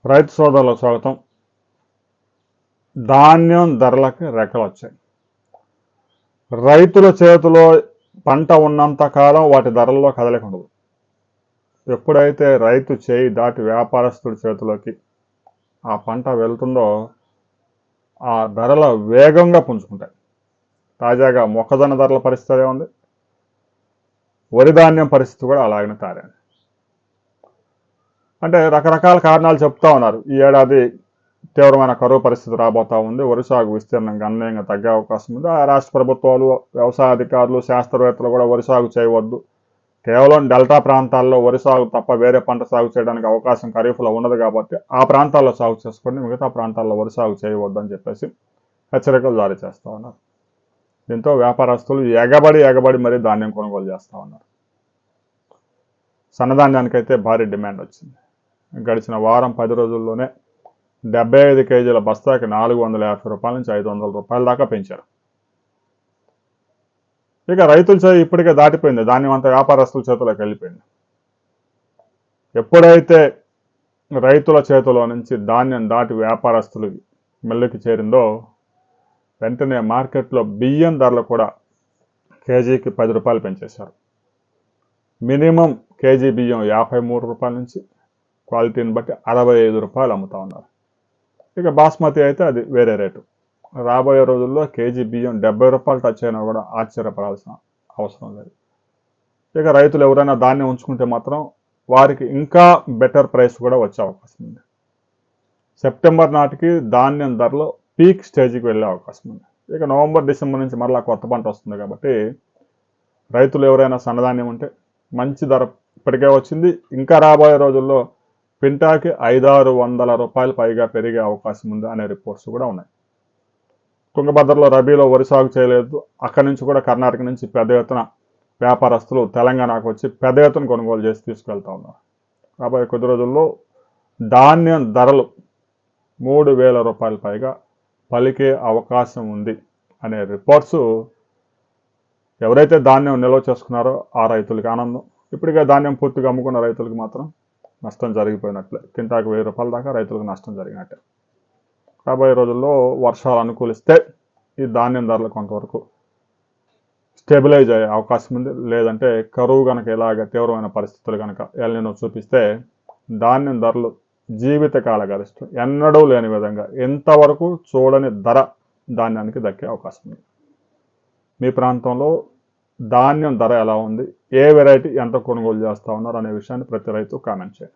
రైతు సోదరులకు స్వాగతం. ధాన్యం ధరలకి రెక్కలు వచ్చాయి. రైతుల చేతిలో పంట ఉన్నంత కాలం వాటి ధరల్లో కదలిక ఉండదు. ఎప్పుడైతే రైతు చేయి దాటి వ్యాపారస్తుడి చేతిలోకి ఆ పంట వెళ్తుందో ఆ ధరల వేగంగా పుంజుకుంటాయి. తాజాగా మొక్కజొన్న ధరల పరిస్థితి అదే ఉంది. వరి ధాన్యం పరిస్థితి కూడా అలాగనే తారైంది. అంటే రకరకాల కారణాలు చెప్తా ఉన్నారు. ఈ ఏడాది తీవ్రమైన కరువు పరిస్థితి రాబోతా ఉంది. వరి సాగు విస్తీర్ణం గణనీయంగా తగ్గే అవకాశం ఉంది. ఆ రాష్ట్ర ప్రభుత్వాలు, వ్యవసాయ అధికారులు, శాస్త్రవేత్తలు కూడా వరి సాగు చేయవద్దు, కేవలం డెల్టా ప్రాంతాల్లో వరి సాగు తప్ప వేరే పంట సాగు చేయడానికి అవకాశం ఖరీఫ్లో ఉండదు కాబట్టి ఆ ప్రాంతాల్లో సాగు చేసుకోండి, మిగతా ప్రాంతాల్లో వరి సాగు చేయవద్దు అని చెప్పేసి హెచ్చరికలు జారీ చేస్తూ ఉన్నారు. దీంతో వ్యాపారస్తులు ఎగబడి మరీ ధాన్యం కొనుగోలు చేస్తూ ఉన్నారు. సన్నధాన్యానికైతే భారీ డిమాండ్ వచ్చింది. గడిచిన వారం 10 రోజుల్లోనే 75 కేజీల బస్తాకి 450 రూపాయల నుంచి 500 రూపాయల దాకా పెంచారు. ఇక రైతుల చేయి ఇప్పటికే దాటిపోయింది. ధాన్యం అంతా వ్యాపారస్తుల చేతిలోకి వెళ్ళిపోయింది. ఎప్పుడైతే రైతుల చేతిలో నుంచి ధాన్యం దాటి వ్యాపారస్తులు మిల్లుకి చేరిందో వెంటనే మార్కెట్లో బియ్యం ధరలు కూడా కేజీకి 10 రూపాయలు పెంచేశారు. మినిమం కేజీ బియ్యం 53 రూపాయల నుంచి క్వాలిటీని బట్టి 65 రూపాయలు అమ్ముతా ఉన్నారు. ఇక బాస్మతి అయితే అది వేరే రేటు. రాబోయే రోజుల్లో కేజీ బియ్యం 70 రూపాయలు టచ్ అయినా కూడా ఆశ్చర్యపడాల్సిన అవసరం లేదు. ఇక రైతులు ఎవరైనా ధాన్యం ఉంచుకుంటే మాత్రం వారికి ఇంకా బెటర్ ప్రైస్ కూడా వచ్చే అవకాశం ఉంది. సెప్టెంబర్ నాటికి ధాన్యం ధరలో పీక్ స్టేజ్కి వెళ్ళే అవకాశం ఉంది. ఇక నవంబర్, డిసెంబర్ నుంచి మరలా కొత్త పంట వస్తుంది కాబట్టి రైతులు ఎవరైనా సన్నధాన్యం ఉంటే మంచి ధర ఇప్పటికే వచ్చింది. ఇంకా రాబోయే రోజుల్లో క్వింటాకి 500-600 రూపాయలు పైగా పెరిగే అవకాశం ఉంది అనే రిపోర్ట్స్ కూడా ఉన్నాయి. తుంగభద్రలో రబీలో వరి సాగు చేయలేదు. అక్కడి నుంచి కూడా కర్ణాటక నుంచి పెద్ద ఎత్తున వ్యాపారస్తులు తెలంగాణకు వచ్చి పెద్ద ఎత్తున కొనుగోలు చేసి తీసుకెళ్తా ఉన్నారు. రాబోయే కొద్ది రోజుల్లో ధాన్యం ధరలు 3000 రూపాయల పైగా పలికే అవకాశం ఉంది అనే రిపోర్ట్స్ ఎవరైతే ధాన్యం నిల్వ చేసుకున్నారో ఆ రైతులకి ఆనందం. ఇప్పటికే ధాన్యం పూర్తిగా అమ్ముకున్న రైతులకు మాత్రం నష్టం జరిగిపోయినట్లే. క్వింటాకు 1000 రూపాయల దాకా రైతులకు నష్టం జరిగినట్టే. రాబోయే రోజుల్లో వర్షాలు అనుకూలిస్తే ఈ ధాన్యం ధరలు కొంతవరకు స్టెబిలైజ్ అయ్యే అవకాశం ఉంది. లేదంటే కరువు కనుక ఇలాగ తీవ్రమైన పరిస్థితులు కనుక ఎల్నినో చూపిస్తే ధాన్యం ధరలు జీవితకాల గరిష్టం ఎన్నడూ లేని విధంగా ఎంతవరకు చూడని ధర ధాన్యానికి దక్కే అవకాశం ఉంది. మీ ప్రాంతంలో ధాన్యం ధర ఎలా ఉంది, ఏ వెరైటీ ఎంత కొనుగోలు చేస్తూ ఉన్నారు అనే విషయాన్ని ప్రతి రైతు కామెంట్ చేయండి.